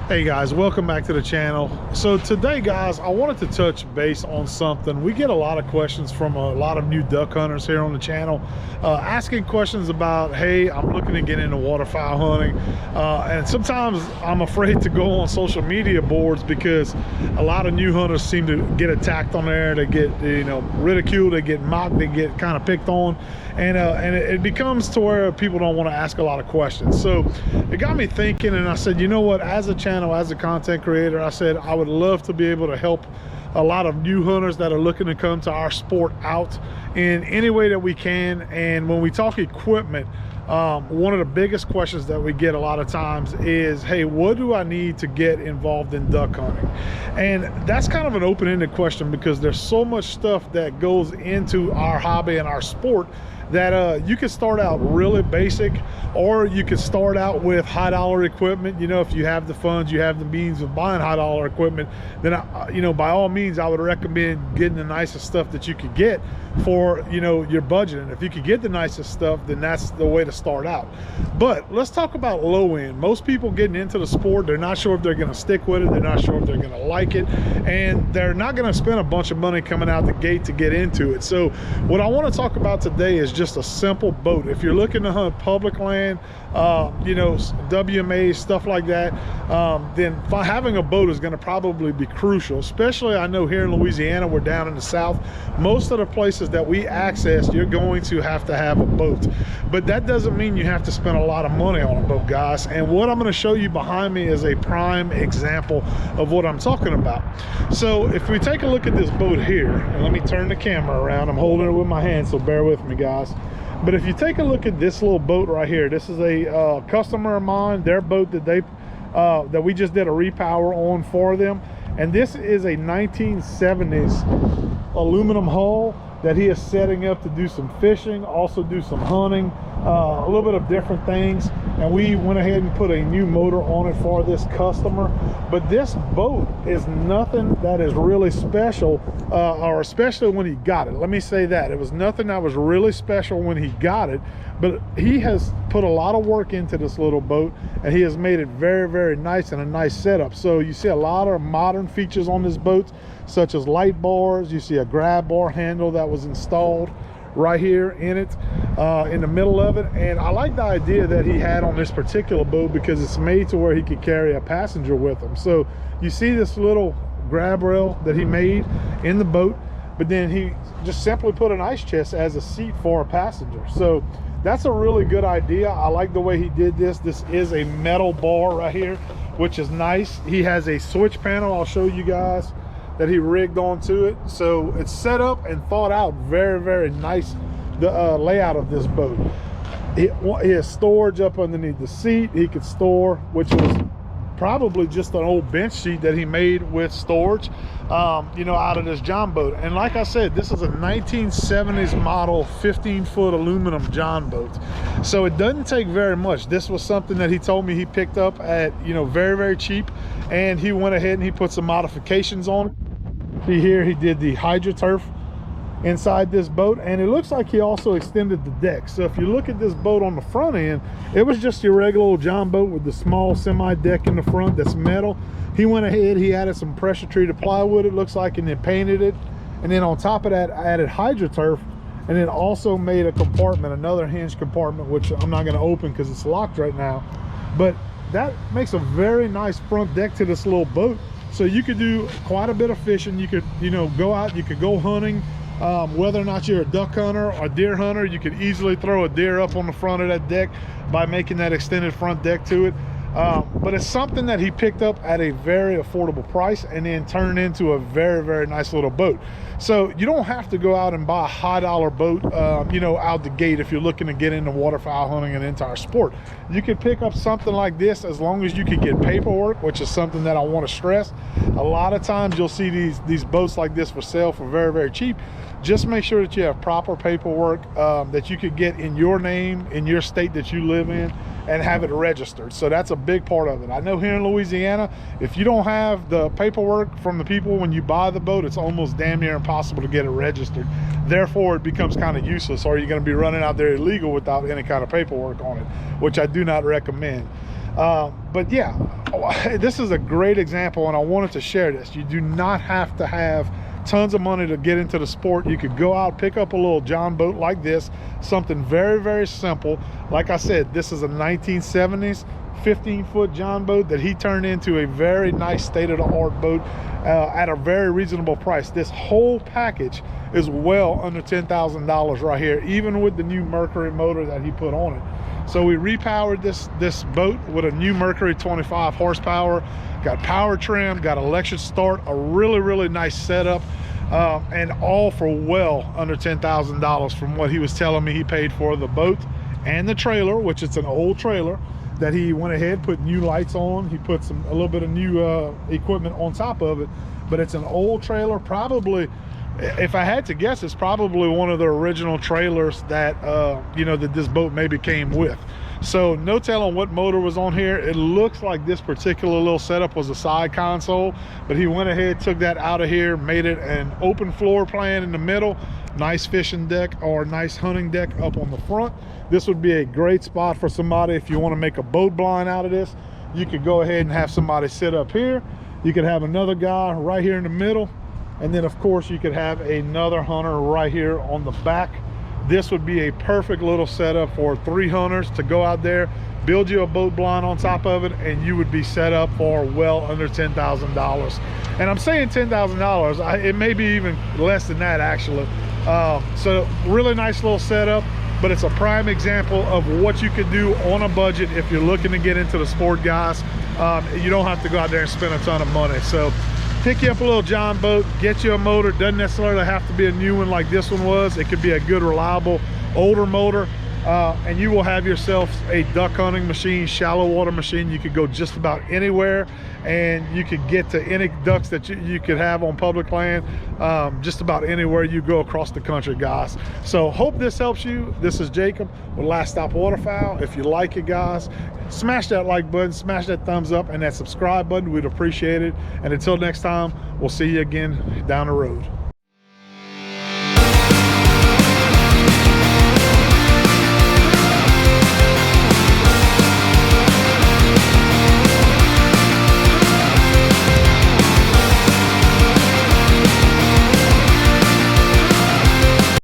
Hey guys, welcome back to the channel. So today guys, I wanted to touch base on something. We get a lot of questions from a lot of new duck hunters here on the channel, asking questions about, hey, I'm looking to get into waterfowl hunting, and sometimes I'm afraid to go on social media boards because a lot of new hunters seem to get attacked on there. They get, ridiculed, they get mocked, they get kind of picked on, and it becomes to where people don't want to ask a lot of questions. So it got me thinking, and I said, you know what, as a channel, as a content creator, I said I would love to be able to help a lot of new hunters that are looking to come to our sport out in any way that we can. And when we talk equipment, one of the biggest questions that we get a lot of times is, hey, what do I need to get involved in duck hunting? And that's kind of an open-ended question because there's so much stuff that goes into our hobby and our sport that you can start out really basic, or you could start out with high dollar equipment. You know, if you have the funds, you have the means of buying high dollar equipment, then by all means I would recommend getting the nicest stuff that you could get for your budget. And if you could get the nicest stuff, then that's the way to start out. But let's talk about low end. Most people getting into the sport, they're not sure if they're going to stick with it, they're not sure if they're going to like it, and they're not going to spend a bunch of money coming out the gate to get into it. So what I want to talk about today is just a simple boat. If you're looking to hunt public land, WMA, stuff like that, then having a boat is going to probably be crucial. Especially, I know here in Louisiana, we're down in the south, most of the places that we access, you're going to have a boat. But that doesn't mean you have to spend a lot of money on a boat, guys. And what I'm going to show you behind me is a prime example of what I'm talking about. So if we take a look at this boat here, and let me turn the camera around, I'm holding it with my hand, so bear with me, guys. But if you take a look at this little boat right here, this is a customer of mine, their boat that that we just did a repower on for them. And this is a 1970s aluminum hull that he is setting up to do some fishing, also do some hunting, a little bit of different things. And we went ahead and put a new motor on it for this customer. But this boat is nothing that is really special, or especially when he got it. Let me say that. It was nothing that was really special when he got it, but he has put a lot of work into this little boat, and he has made it very, very nice and a nice setup. So you see a lot of modern features on this boat, such as light bars. You see a grab bar handle that was installed right here in it, in the middle of it. And I like the idea that he had on this particular boat because it's made to where he could carry a passenger with him. So you see this little grab rail that he made in the boat, but then he just simply put an ice chest as a seat for a passenger. So that's a really good idea. I like the way he did this. This is a metal bar right here, which is nice. He has a switch panel, I'll show you guys, that he rigged onto it. So it's set up and thought out very, very nice, the layout of this boat. He has storage up underneath the seat. He could store, which was probably just an old bench seat that he made with storage, out of this John boat. And like I said, this is a 1970s model 15-foot aluminum John boat. So it doesn't take very much. This was something that he told me he picked up at, very, very cheap. And he went ahead and he put some modifications on it. See here, he did the HydroTurf inside this boat, and it looks like he also extended the deck. So if you look at this boat on the front end, it was just your regular old John boat with the small semi deck in the front that's metal. He went ahead, he added some pressure treated plywood, it looks like, and then painted it. And then on top of that, I added HydroTurf, and then also made a compartment, another hinge compartment, which I'm not going to open because it's locked right now. But that makes a very nice front deck to this little boat. So you could do quite a bit of fishing. You could, go out, you could go hunting. Whether or not you're a duck hunter or deer hunter, you could easily throw a deer up on the front of that deck by making that extended front deck to it. But it's something that he picked up at a very affordable price and then turned into a very, very nice little boat. So you don't have to go out and buy a high dollar boat, out the gate if you're looking to get into waterfowl hunting and into our sport. You can pick up something like this as long as you can get paperwork, which is something that I want to stress. A lot of times you'll see these boats like this for sale for very, very cheap. Just make sure that you have proper paperwork that you could get in your name, in your state that you live in, and have it registered. So that's a big part of it. I know here in Louisiana, if you don't have the paperwork from the people when you buy the boat, it's almost damn near impossible to get it registered. Therefore, it becomes kind of useless, or you're going to be running out there illegal without any kind of paperwork on it, which I do not recommend. But yeah, this is a great example, and I wanted to share this. You do not have to have tons of money to get into the sport. You could go out, pick up a little John boat like this, something very, very simple. Like I said, this is a 1970s 15-foot John boat that he turned into a very nice state-of-the-art boat at a very reasonable price. This whole package is well under $10,000 right here, even with the new Mercury motor that he put on it. So we repowered this boat with a new Mercury 25 horsepower, got power trim, got electric start, a really, really nice setup, and all for well under $10,000 from what he was telling me he paid for the boat and the trailer, which it's an old trailer that he went ahead, put new lights on. He put a little bit of new equipment on top of it, but it's an old trailer. Probably, if I had to guess, it's probably one of the original trailers that you know, that this boat maybe came with. So no telling what motor was on here. It looks like this particular little setup was a side console, but he went ahead, took that out of here, made it an open floor plan in the middle, nice fishing deck or nice hunting deck up on the front. This would be a great spot for somebody if you want to make a boat blind out of this. You could go ahead and have somebody sit up here. You could have another guy right here in the middle, and then of course you could have another hunter right here on the back. This would be a perfect little setup for 3 hunters to go out there, build you a boat blind on top of it, and you would be set up for well under $10,000. And I'm saying $10,000, it may be even less than that actually. So really nice little setup, but it's a prime example of what you could do on a budget if you're looking to get into the sport, guys. You don't have to go out there and spend a ton of money. So pick you up a little John boat, get you a motor. Doesn't necessarily have to be a new one like this one was. It could be a good, reliable, older motor, and you will have yourself a duck hunting machine, shallow water machine. You could go just about anywhere, and you could get to any ducks that you could have on public land, just about anywhere you go across the country, guys. So hope this helps you. This is Jacob with Last Stop Waterfowl. If you like it, guys, smash that like button, smash that thumbs up, and that subscribe button. We'd appreciate it. And until next time, we'll see you again down the road.